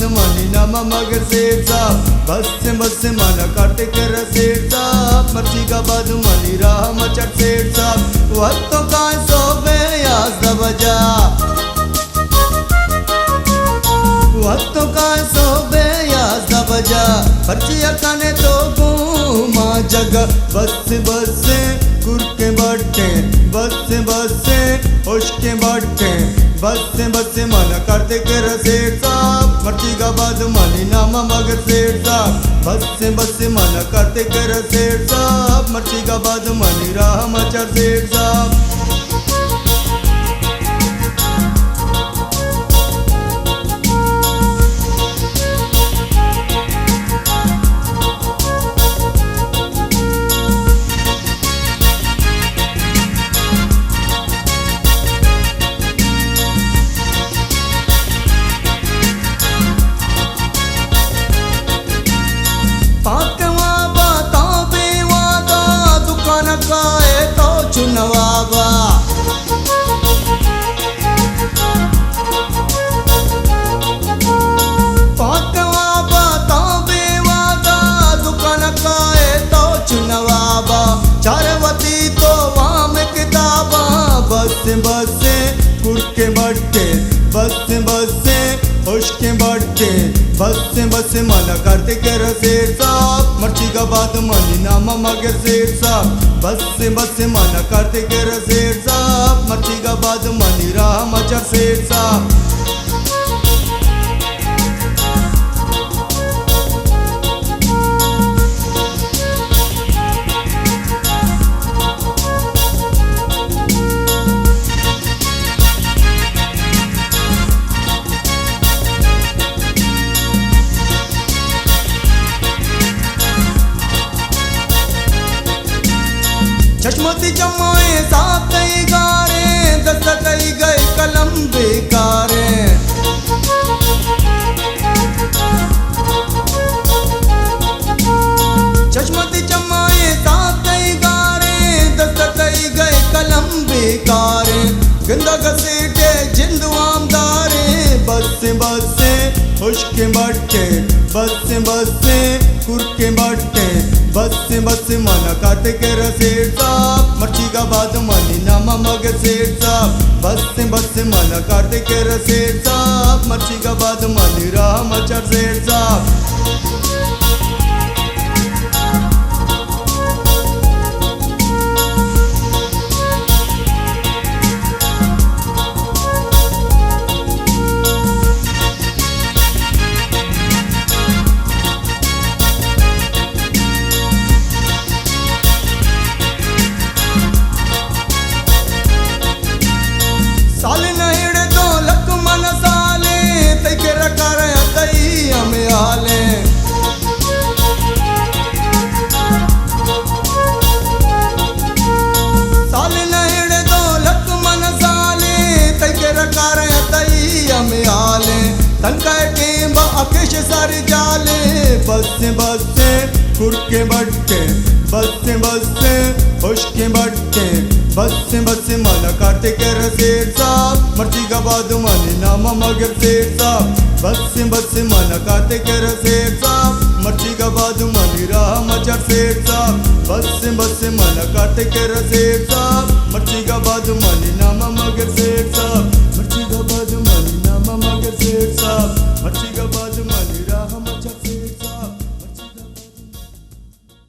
बाद मनी नामा मगर सेठ साहब बस से माना काटे कर सेठ साहब मर्जी का बाद मनी राह मचट सेठ साहब वक्तों का सोबे याद बजा वक्तों का सोबे याद बजा पर्चिया खाने तो घूमा जगह बस से गुर के बट्टे बस से होश के बट्टे बस से मना करते कर सेठ साहब मर्जी का बाद मनी नामा मगर सेठ साहब बस से मना करते कर सेठ साहब मर्जी का बाद मनी राह मचर सेठ साहब चुनवाबा पाकवाबा ताबे वादा दुकान काए तो चुनवाबा चारवती तो वाम किताबा बस से गुड़ के बट्टे बस से होश के बट्टे बस से मना करते कर सेठ साहब मर्जी का बात मनी नामा मगर सेठ साहब बस से मना करते कर सेठ साहब मर्जी का बात मनी राह मचर सेठ साहब चश्मती जमाए साथ ही गारे दस्तक ही गए कलम बेकारे चश्मती जमाए साथ ही गारे दस्तक ही गए कलम बेकारे गंदा घसीटे जिंदू आमदारे बस से होश के बट्टे बस से कुर के बट्टे बस से मना काटे कर सेठ साहब मर्जी का बाद मनी नामा मगर सेठ साहब बस से मना काटे कर सेठ साहब मर्जी का बाद मनी राह मचर सेठ साहब साले नहिड़े तो लक मन साले तई के रकार तई हमें हाले साले नहिड़े तो लक मन साले तई के रकार तई हमें हाले तनका के अकेश सारे जाले बस से गुड़ के बट्टे बस से होश के बट्टे बस से मना काटे कर सेठ साहब मर्जी का बाद मनी नामा मगर सेठ साहब बस से मना काटे कर सेठ साहब मर्जी का बाद मनी राह मचर सेठ साहब बस से मना काटे कर सेठ साहब मर्जी का बाद मनी नामा मगर सेठ साहब